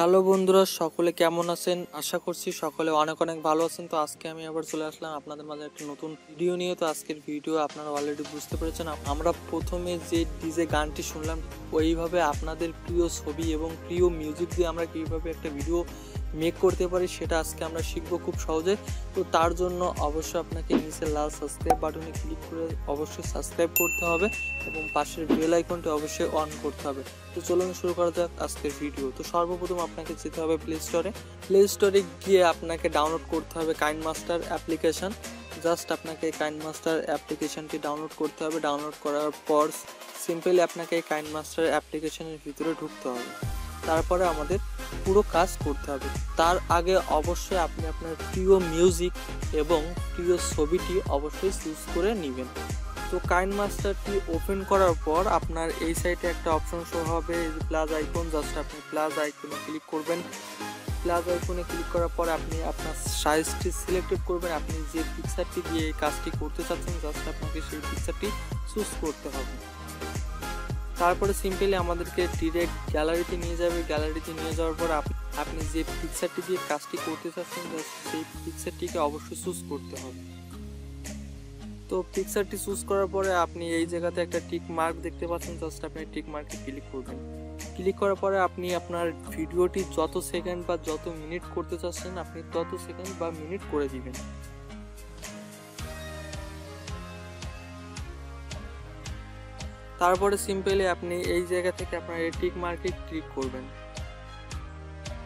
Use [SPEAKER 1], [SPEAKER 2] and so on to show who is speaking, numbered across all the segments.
[SPEAKER 1] Hello বন্ধুরা, সকলে কেমন আছেন? আশা করছি সকলে অনেক অনেক ভালো আছেন। তো আজকে আমি আবার চলে আসলাম আপনাদের মাঝে একটা নতুন ভিডিও নিয়ে। তো আজকের ভিডিও আপনারা অলরেডি বুঝতে পেরেছেন, আমরা প্রথমে যে ডিজে গানটি শুনলাম ওইভাবে আপনাদের প্রিয় ছবি এবং প্রিয় মিউজিক দিয়ে আমরা কীভাবে একটা ভিডিও মেক করতে পারি সেটা আজকে আমরা শিখবো খুব সহজে। তো তার জন্য অবশ্যই আপনাকে নিচে লাল সাবস্ক্রাইব বাটনে ক্লিক করে অবশ্যই সাবস্ক্রাইব করতে হবে এবং পাশের বেল আইকনটি অবশ্যই অন করতে হবে। তো চলুন শুরু করা যাক আজকের ভিডিও। তো সর্বপ্রথম আপনাকে যেতে হবে প্লে স্টোরে গিয়ে আপনাকে ডাউনলোড করতে হবে কাইনমাস্টার অ্যাপ্লিকেশন। জাস্ট আপনাকে এই কাইনমাস্টার অ্যাপ্লিকেশনটি ডাউনলোড করতে হবে। ডাউনলোড করার পর সিম্পলি আপনাকে এই কাইনমাস্টার অ্যাপ্লিকেশনের ভিতরে ঢুকতে হবে। তারপরে আমাদের পুরো কাজ করতে হবে। তার আগে অবশ্যই আপনি আপনার প্রিয় মিউজিক এবং প্রিয় ছবিটি অবশ্যই চুজ করে নেবেন। তো কাইনমাস্টারটি ওপেন করার পর আপনার এই সাইডে একটা অপশন শো হবে প্লাস আইকন। জাস্ট আপনি প্লাস আইকনে ক্লিক করবেন। প্লাস আইকনে ক্লিক করার পর আপনি আপনার সাইজটি সিলেক্টেড করবেন। আপনি যে পিকচারটি দিয়ে এই কাজটি করতে চাচ্ছেন জাস্ট আপনাকে সেই পিকচারটি চুজ করতে হবে। তারপরে সিম্পলি আমাদেরকে ডিরেক্ট গ্যালারিতে নিয়ে যাবে। গ্যালারিতে নিয়ে যাওয়ার পর আপনি যে পিকচারটি দিয়ে কাজটি করতে চাচ্ছেন সেই পিকচারটিকে অবশ্যই চুজ করতে হবে। তো পিকচারটি চুজ করার পরে আপনি এই জায়গাতে একটা টিক মার্ক দেখতে পাচ্ছেন। জাস্ট আপনি টিক মার্কে ক্লিক করবেন। ক্লিক করার পরে আপনি আপনার ভিডিওটি যত সেকেন্ড বা যত মিনিট করতে চাচ্ছেন আপনি তত সেকেন্ড বা মিনিট করে দিবেন। তারপরে সিম্পলি আপনি এই জায়গা থেকে আপনার এই টিক মার্কে ক্লিক করবেন।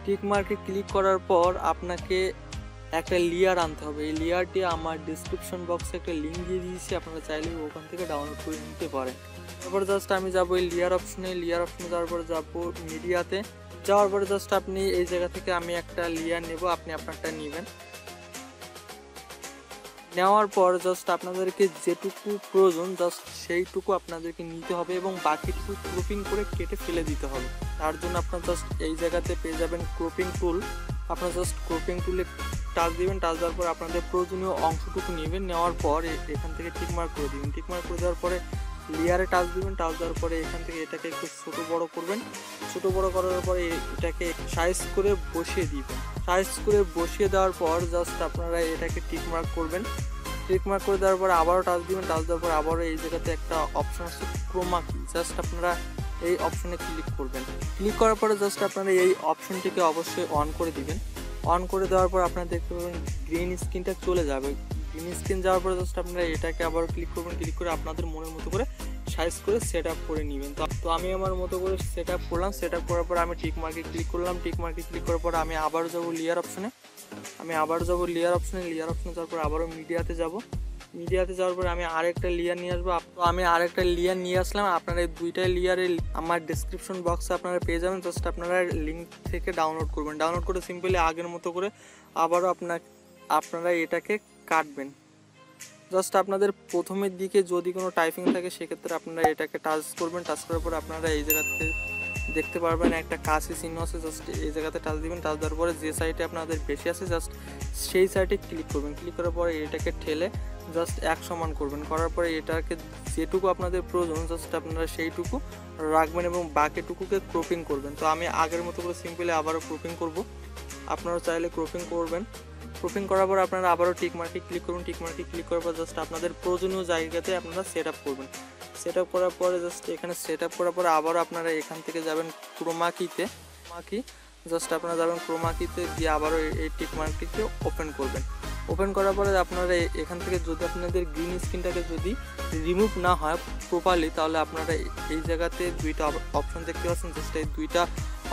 [SPEAKER 1] টিক মার্কে ক্লিক করার পর আপনাকে একটা লেয়ার আনতে হবে। এই লেয়ারটি আমার ডিসক্রিপশন বক্সে একটা লিঙ্ক দিয়ে দিয়েছি, আপনারা চাইলে ওখান থেকে ডাউনলোড করে নিতে পারেন। তারপর জাস্ট আমি যাবো এই লেয়ার অপশনে যাওয়ার পর যাবো মিডিয়াতে। যাওয়ার পরে জাস্ট আপনি এই জায়গা থেকে আমি একটা লেয়ার নেব, আপনি আপনারটা নেবেন। নেওয়ার পর জাস্ট আপনাদেরকে যেটুকু প্রয়োজন জাস্ট সেইটুকু আপনাদেরকে নিতে হবে এবং বাকিটুকু ক্রপিং করে কেটে ফেলে দিতে হবে। তার জন্য আপনার জাস্ট এই জায়গাতে পেয়ে যাবেন ক্রপিং টুল। আপনার জাস্ট ক্রপিং টুলে টাচ দিবেন। টাচ দেওয়ার পর আপনাদের প্রয়োজনীয় অংশটুকু নেবেন। নেওয়ার পর এখান থেকে টিকমার্ক করে দিবেন। টিকমার্ক করে দেওয়ার পরে লেয়ারে টাচ দিবেন। টাচ দেওয়ার পরে এখান থেকে এটাকে একটু ছোটো বড় করবেন। ছোটো বড় করার পরে এটাকে সাইজ করে বসিয়ে দিবেন। সাইজ করে বসিয়ে দেওয়ার পর জাস্ট আপনারা এটাকে টিকমার্ক করবেন। টিকমার্ক করে দেওয়ার পর আবারও টাচ দিবেন। টাচ দেওয়ার পর আবারও এই জায়গাতে একটা অপশন আছে ক্রোমা কি, জাস্ট আপনারা এই অপশনে ক্লিক করবেন। ক্লিক করার পরে জাস্ট আপনারা এই অপশনটিকে অবশ্যই অন করে দিবেন। অন করে দেওয়ার পর আপনারা দেখতে পাবেন গ্রিন স্ক্রিনটা চলে যাবে। গ্রিন স্ক্রিন যাওয়ার পরে জাস্ট আপনারা এটাকে আবার ক্লিক করবেন। ক্লিক করে আপনাদের মনের মতো করে সাইজ করে সেট আপ করে নেবেন। তো আমি আমার মতো করে সেট আপ করলাম। সেট আপ করার পর আমি টিক মার্কে ক্লিক করলাম। টিক মার্কে ক্লিক করার পর আমি আবার যাবো লেয়ার অপশনে। লেয়ার অপশনে যাওয়ার পর আবারও মিডিয়াতে যাব। মিডিয়াতে যাওয়ার পর আমি আরেকটা লেয়ার নিয়ে আসবো। তো আমি আরেকটা লেয়ার নিয়ে আসলাম। আপনারা এই দুইটা লেয়ারে আমার ডেসক্রিপশন বক্সে আপনারা পেয়ে যাবেন। জাস্ট আপনারা লিঙ্ক থেকে ডাউনলোড করবেন। ডাউনলোড করে সিম্পলি আগের মতো করে আবারও আপনারা এটাকে কাটবেন। জাস্ট আপনাদের প্রথমের দিকে যদি কোনো টাইপিং থাকে সেক্ষেত্রে আপনারা এটাকে টাচ করবেন। টাচ করার পর আপনারা এই জায়গাতে দেখতে পারবেন একটা কাশি চিহ্ন আছে। জাস্ট এই জায়গাতে টাচ দিবেন। টাচ দেওয়ার পরে যে সাইডে আপনাদের বেশি আছে জাস্ট সেই সাইডে ক্লিক করবেন। ক্লিক করার পরে এটাকে ঠেলে জাস্ট এক সমান করবেন। করার পরে এটাকে যেটুকু আপনাদের প্রয়োজন জাস্ট আপনারা সেইটুকু রাখবেন এবং বাকিটুকুকে ক্রপিং করবেন। তো আমি আগের মতো করে সিম্পলি আবারও ক্রপিং করব। আপনারা চাইলে ক্রপিং করবেন। ক্রপিং করার পর আপনারা আবারও টিক মার্কে ক্লিক করুন। টিক মার্কে ক্লিক করার পর জাস্ট আপনাদের প্রয়োজনীয় জায়গাতে আপনারা সেট আপ করবেন। সেট আপ করার পরে জাস্ট এখানে সেট আপ করার পরে আবারও আপনারা এখান থেকে যাবেন ক্রোমা কিতে। জাস্ট আপনারা যাবেন ক্রোমা কিতে গিয়ে আবারও এই টিক মার্কটিকে ওপেন করবেন। ওপেন করার পরে আপনারা এখান থেকে যদি আপনাদের গ্রিন স্ক্রিনটাকে যদি রিমুভ না হয় প্রপারলি তাহলে আপনারা এই জায়গাতে দুইটা অপশন দেখতে পাচ্ছেন। জাস্ট এই দুইটা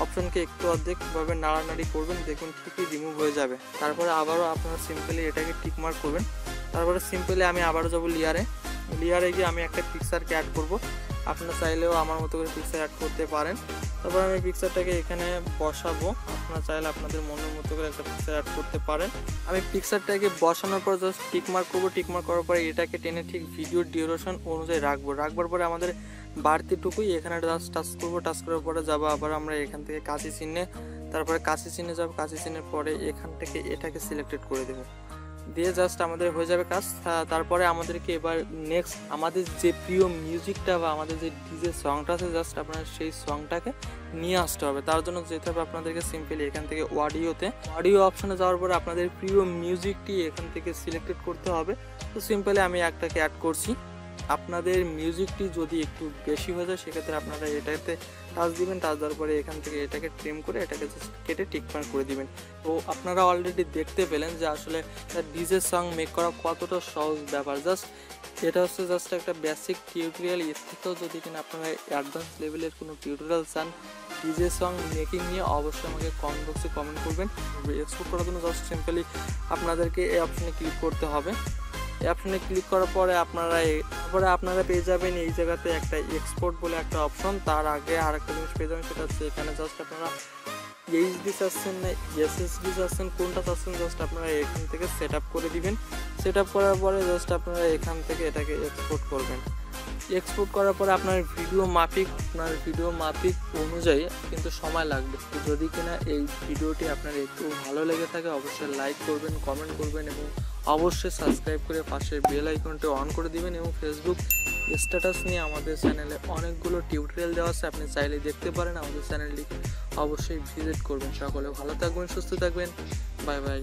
[SPEAKER 1] অপশনকে একটু অর্ধেকভাবে নাড়ানাড়ি করবেন, দেখুন ঠিকই রিমুভ হয়ে যাবে। তারপরে আবারও আপনারা সিম্পলি এটাকে টিক মার্ক করবেন। তারপরে সিম্পলি আমি আবারও যাবো লেয়ারে গিয়ে আমি একটা পিকচারকে অ্যাড করব। আপনারা চাইলেও আমার মতো করে পিকচার অ্যাড করতে পারেন। তারপর আমি পিকচারটাকে এখানে বসাবো। আপনারা চাইলে আপনাদের মনের মতো করে একটা পিকচার অ্যাড করতে পারেন। আমি পিকচারটাকে বসানোর পর জাস্ট টিক মার্ক করবো। টিক মার্ক করার পরে এটাকে টেনে ঠিক ভিডিওর ডিউরেশন অনুযায়ী রাখবার পরে আমাদের বাড়তিটুকুই এখানে জাস্ট টাচ করবো, টাচ করার পরে যাবো আবার আমরা এখান থেকে কাঁচি চিহ্নে, তারপরে কাঁচি চিহ্নে যাবো, কাঁচি চিহ্নের পরে এখান থেকে এটাকে সিলেক্টেড করে দেবো, দিয়ে জাস্ট আমাদের হয়ে যাবে কাজ। তারপরে আমাদেরকে এবার নেক্সট আমাদের যে প্রিয় মিউজিকটা বা আমাদের যে ডিজে সংটা আছে জাস্ট আপনারা সেই সংটাকে নিয়ে আসতে হবে। তার জন্য যেতে হবে আপনাদেরকে সিম্পলি এখান থেকে অডিও অপশনে যাওয়ার পরে আপনাদের প্রিয় মিউজিকটি এখান থেকে সিলেক্টেড করতে হবে। তো সিম্পলি আমি একটাকে অ্যাড করছি। আপনাদের মিউজিকটি যদি একটু বেশি হয়ে যায় সেক্ষেত্রে আপনারা এটাতে টাচ দিবেন, টাচ দেওয়ার পরে এখান থেকে এটাকে ট্রিম করে এটাকে জাস্ট কেটে টিকমার্ক করে দিবেন। তো আপনারা অলরেডি দেখতে পেলেন যে আসলে ডিজে সং মেক করা কতটা সহজ ব্যাপার। জাস্ট এটা হচ্ছে জাস্ট একটা বেসিক টিউটোরিয়াল। এর থেকেও যদি কিনা আপনারা অ্যাডভান্স লেভেলের কোনো টিউটোরিয়াল চান ডিজে সং মেকিং নিয়ে, অবশ্যই আমাকে কমেন্ট বক্সে কমেন্ট করবেন। এক্সপোর্ট করার জন্য জাস্ট সিম্পলি আপনাদেরকে এই অপশনে ক্লিক করতে হবে। এই অপশনে ক্লিক করার পরে আপনারা পেয়ে যাবেন এই জায়গাতে একটা এক্সপোর্ট বলে একটা অপশন। তার আগে আরেকটা জিনিস পেয়ে যাবেন, সেটা হচ্ছে এখানে জাস্ট আপনারা এইচডি চাচ্ছেন না এসএসডি চাচ্ছেন, কোনটা চাচ্ছেন জাস্ট আপনারা এখান থেকে সেট আপ করে দিবেন। সেট আপ করার পরে জাস্ট আপনারা এখান থেকে এটাকে এক্সপোর্ট করবেন। এক্সপোর্ট করার পরে আপনার ভিডিও মাপিক অনুযায়ী কিন্তু সময় লাগবে। তো যদি কিনা এই ভিডিওটি আপনার একটু ভালো লেগে থাকে অবশ্যই লাইক করবেন, কমেন্ট করবেন এবং অবশ্যই সাবস্ক্রাইব করে পাশের বেল আইকনটি অন করে দিবেন। এবং ফেসবুক স্ট্যাটাস নিয়ে আমাদের চ্যানেলে অনেকগুলো টিউটোরিয়াল দেওয়া আছে, আপনি চাইলে দেখতে পারেন। আমাদের চ্যানেলটিকে অবশ্যই ভিজিট করবেন। সকলে ভালো থাকবেন, সুস্থ থাকবেন, বাই বাই।